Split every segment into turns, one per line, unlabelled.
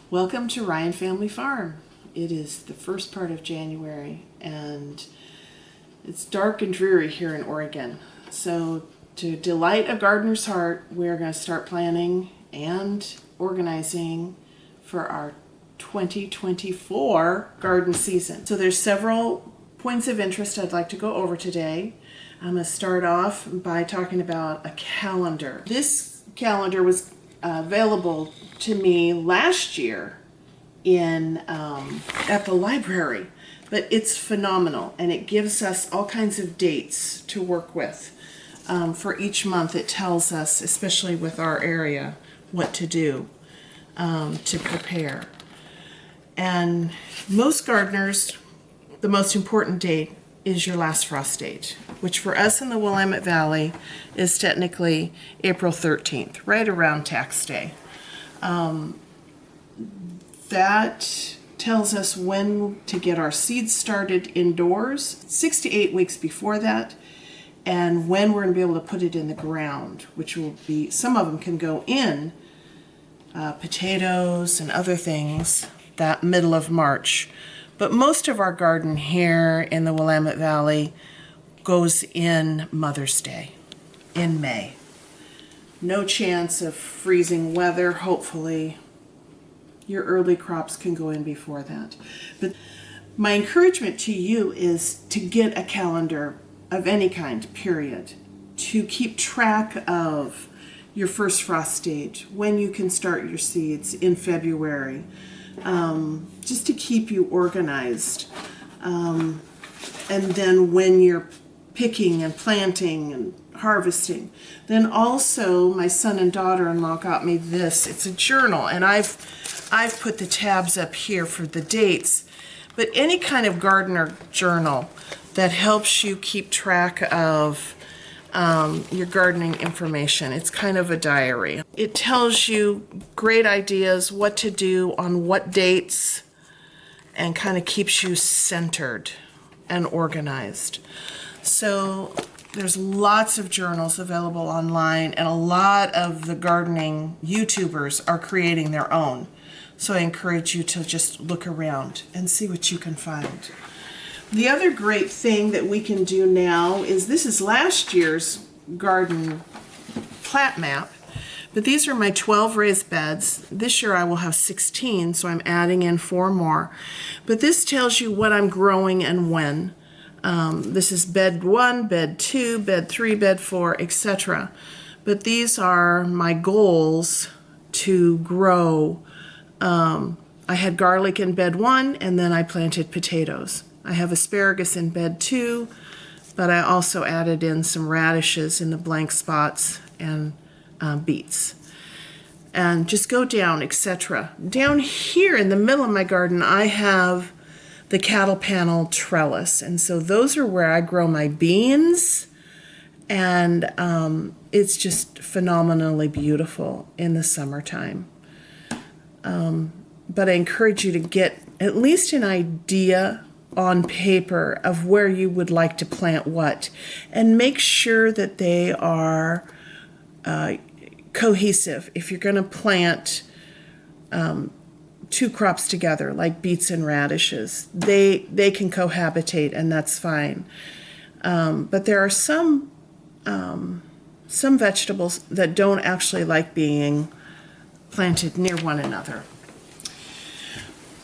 Welcome to Ryan Family Farm. It is the first part of January and it's dark and dreary here in Oregon. So to delight a gardener's heart, we're going to start planning and organizing for our 2024 garden season. So there's several points of interest I'd like to go over today. I'm going to start off by talking about a calendar. This calendar was available to me last year in at the library, but it's phenomenal and it gives us all kinds of dates to work with. For each month it tells us, especially with our area, what to do to prepare. And most gardeners, the most important date is your last frost date, which for us in the Willamette Valley is technically April 13th, right around tax day. That tells us when to get our seeds started indoors, 6 to 8 weeks before that, and when we're going to be able to put it in the ground, which will be, some of them can go in, potatoes and other things, that middle of March. But most of our garden here in the Willamette Valley goes in Mother's Day, in May. No chance of freezing weather, hopefully. Your early crops can go in before that. But my encouragement to you is to get a calendar of any kind, period, to keep track of your first frost date, when you can start your seeds in February, just to keep you organized. And then when you're picking and planting and harvesting. Then also my son and daughter-in-law got me this. It's a journal, and I've put the tabs up here for the dates. But any kind of gardener journal that helps you keep track of your gardening information. It's kind of a diary. It tells you great ideas, what to do on what dates, and kind of keeps you centered and organized. So there's lots of journals available online, and a lot of the gardening YouTubers are creating their own. So I encourage you to just look around and see what you can find. The other great thing that we can do now is, this is last year's garden plat map, but these are my 12 raised beds. This year I will have 16, so I'm adding in 4 more. But this tells you what I'm growing and when. This is bed 1, bed 2, bed 3, bed 4, etc. But these are my goals to grow. I had garlic in bed 1, and then I planted potatoes. I have asparagus in bed 2, but I also added in some radishes in the blank spots and beets. And just go down, etc. Down here in the middle of my garden, I have the cattle panel trellis. And so those are where I grow my beans. And it's just phenomenally beautiful in the summertime. But I encourage you to get at least an idea on paper of where you would like to plant what, and make sure that they are cohesive. If you're going to plant 2 crops together, like beets and radishes, they can cohabitate, and that's fine. But there are some vegetables that don't actually like being planted near one another.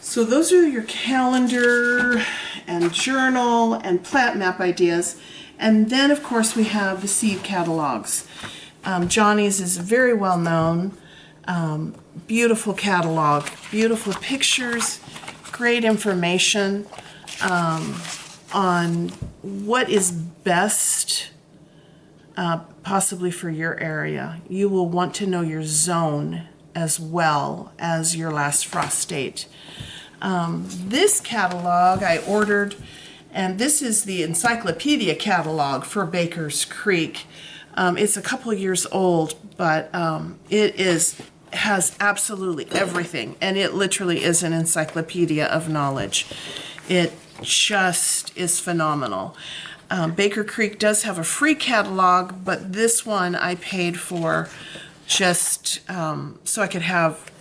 So those are your calendar and journal and plat map ideas. And then, of course, we have the seed catalogs. Johnny's is very well known. Beautiful catalog, beautiful pictures, great information on what is best possibly for your area. You will want to know your zone as well as your last frost date. This catalog I ordered, and this is the encyclopedia catalog for Baker's Creek. It's a couple years old, but it has absolutely everything, and it literally is an encyclopedia of knowledge. It just is phenomenal. Baker Creek does have a free catalog, but this one I paid for just so I could have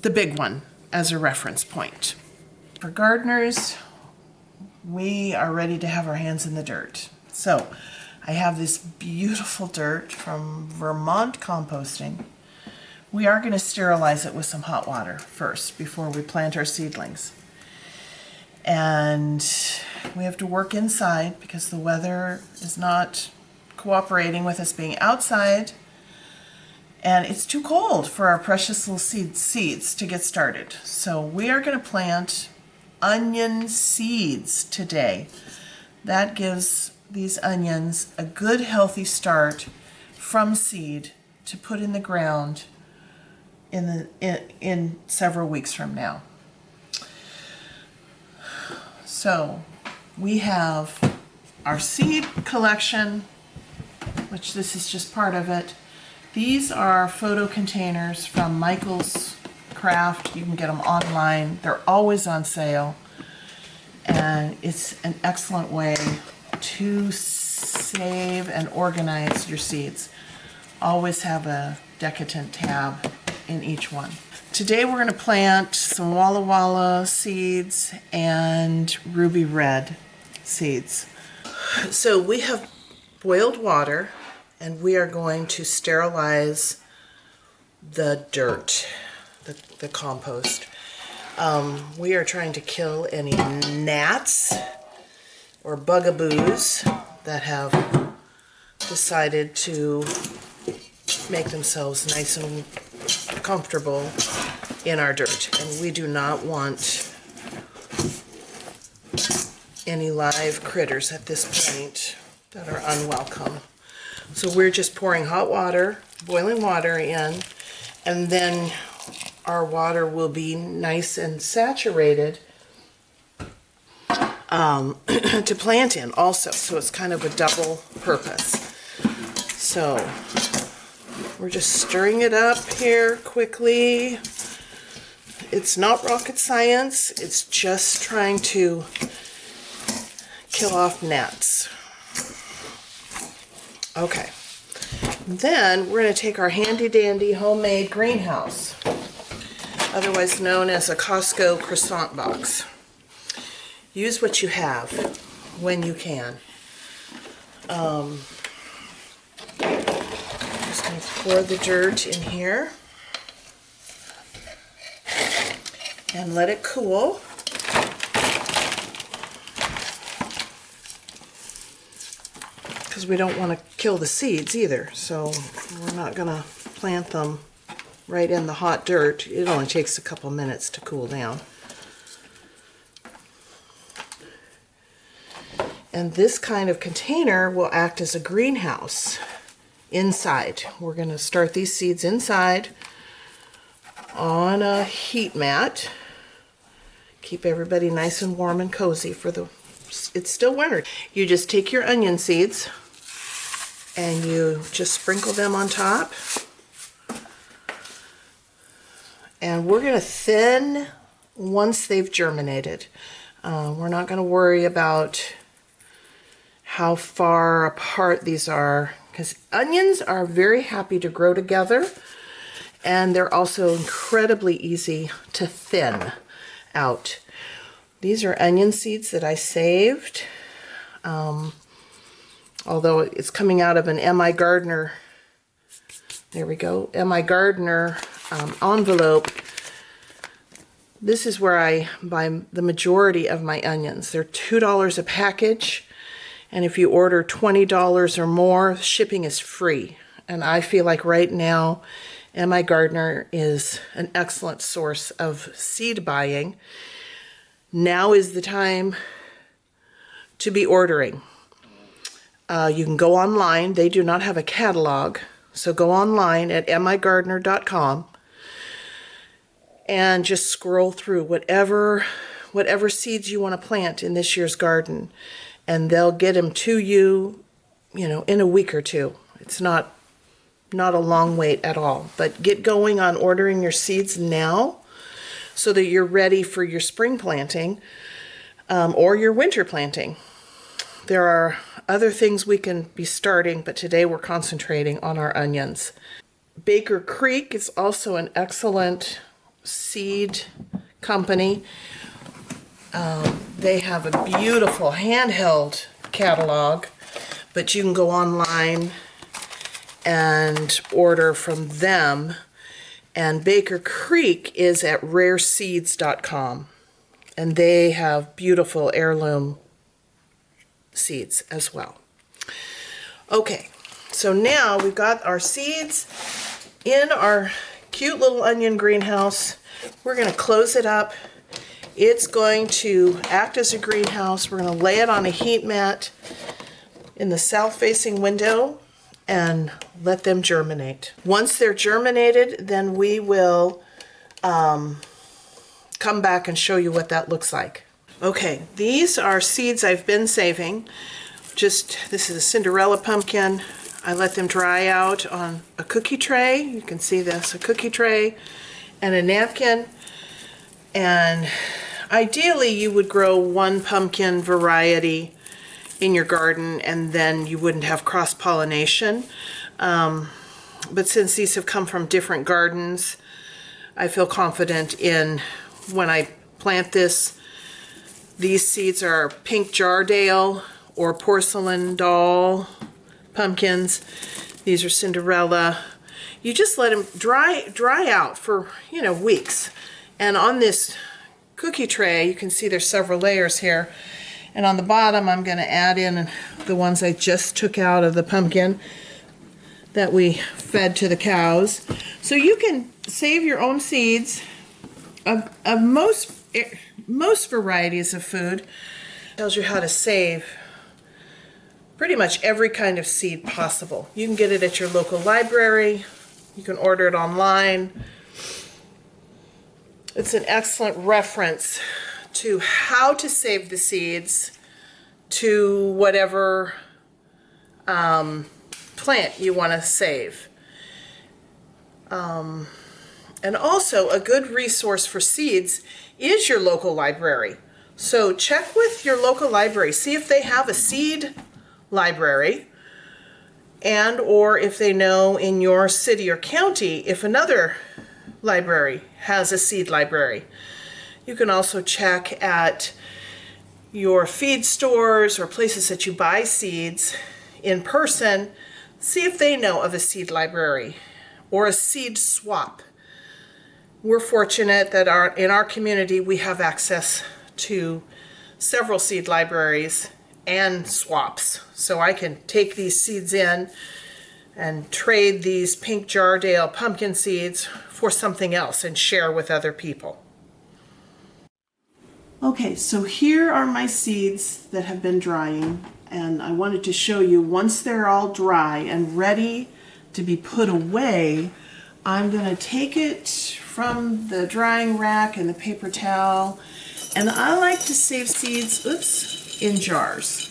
the big one as a reference point. For gardeners, we are ready to have our hands in the dirt. So I have this beautiful dirt from Vermont Composting. We are going to sterilize it with some hot water first before we plant our seedlings. And we have to work inside because the weather is not cooperating with us being outside. And it's too cold for our precious little seeds to get started. So we are going to plant onion seeds today. That gives these onions a good healthy start from seed to put in the ground in several weeks from now. So we have our seed collection, which this is just part of it. These are photo containers from Michael's Craft. You can get them online. They're always on sale. And it's an excellent way to save and organize your seeds. Always have a Decadent tab in each one. Today we're going to plant some Walla Walla seeds and Ruby Red seeds. So we have boiled water and we are going to sterilize the dirt, the compost. We are trying to kill any gnats or bugaboos that have decided to make themselves nice and comfortable in our dirt. And we do not want any live critters at this point that are unwelcome. So we're just pouring hot water, boiling water in, and then our water will be nice and saturated to plant in also. So it's kind of a double purpose. So we're just stirring it up here quickly. It's not rocket science. It's just trying to kill off gnats. Okay. Then we're going to take our handy dandy homemade greenhouse, otherwise known as a Costco croissant box. Use what you have when you can. Just going to pour the dirt in here and let it cool. Because we don't want to kill the seeds either, so we're not going to plant them right in the hot dirt. It only takes a couple minutes to cool down. And this kind of container will act as a greenhouse inside. We're going to start these seeds inside on a heat mat. Keep everybody nice and warm and cozy it's still winter. You just take your onion seeds and you just sprinkle them on top. And we're going to thin once they've germinated. We're not going to worry about how far apart these are, because onions are very happy to grow together, and they're also incredibly easy to thin out. These are onion seeds that I saved, although it's coming out of an M.I. Gardner, there we go, M.I. Gardner envelope. This is where I buy the majority of my onions. They're $2 a package. And if you order $20 or more, shipping is free. And I feel like right now, M.I. Gardner is an excellent source of seed buying. Now is the time to be ordering. You can go online. They do not have a catalog. So go online at migardner.com and just scroll through whatever seeds you want to plant in this year's garden. And they'll get them to you, in a week or two. It's not a long wait at all. But get going on ordering your seeds now so that you're ready for your spring planting or your winter planting. There are other things we can be starting, but today we're concentrating on our onions. Baker Creek is also an excellent Seed Company. They have a beautiful handheld catalog, but you can go online and order from them. And Baker Creek is at rareseeds.com, and they have beautiful heirloom seeds as well. Okay, so now we've got our seeds in our cute little onion greenhouse. We're going to close it up. It's going to act as a greenhouse. We're going to lay it on a heat mat in the south-facing window and let them germinate. Once they're germinated, then we will come back and show you what that looks like. Okay, these are seeds I've been saving. This is a Cinderella pumpkin. I let them dry out on a cookie tray. You can see this, a cookie tray and a napkin. And ideally you would grow one pumpkin variety in your garden, and then you wouldn't have cross-pollination. But since these have come from different gardens, I feel confident in when I plant this. These seeds are pink Jardale or porcelain doll pumpkins. These are Cinderella. You just let them dry out for, weeks. And on this cookie tray, you can see there's several layers here. And on the bottom, I'm going to add in the ones I just took out of the pumpkin that we fed to the cows. So you can save your own seeds of most varieties of food. It tells you how to save pretty much every kind of seed possible. You can get it at your local library. You can order it online. It's an excellent reference to how to save the seeds to whatever plant you want to save. And also a good resource for seeds is your local library. So check with your local library, see if they have a seed library, and or if they know in your city or county if another library has a seed library. You can also check at your feed stores or places that you buy seeds in person, see if they know of a seed library or a seed swap. We're fortunate that in our community we have access to several seed libraries and swaps. So I can take these seeds in and trade these pink Jardale pumpkin seeds for something else and share with other people. Okay, so here are my seeds that have been drying, and I wanted to show you once they're all dry and ready to be put away, I'm going to take it from the drying rack and the paper towel, and I like to save seeds, in jars.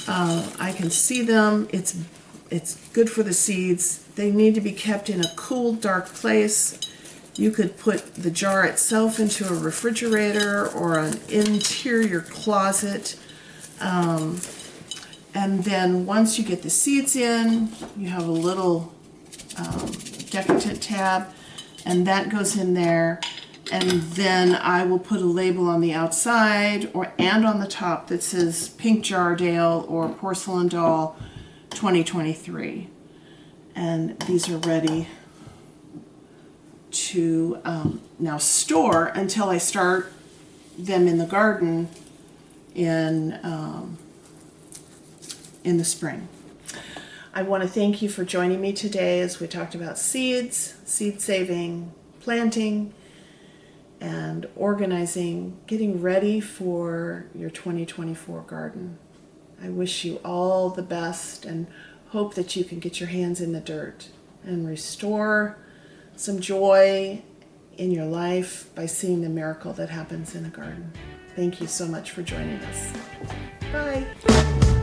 I can see them, it's good for the seeds. They need to be kept in a cool, dark place. You could put the jar itself into a refrigerator or an interior closet. And then once you get the seeds in, you have a little decorative tab, and that goes in there. And then I will put a label on the outside and on the top that says Pink Jardale or Porcelain Doll 2023. And these are ready to now store until I start them in the garden in the spring. I want to thank you for joining me today as we talked about seeds, seed saving, planting, and organizing, getting ready for your 2024 garden. I wish you all the best and hope that you can get your hands in the dirt and restore some joy in your life by seeing the miracle that happens in a garden. Thank you so much for joining us. Bye.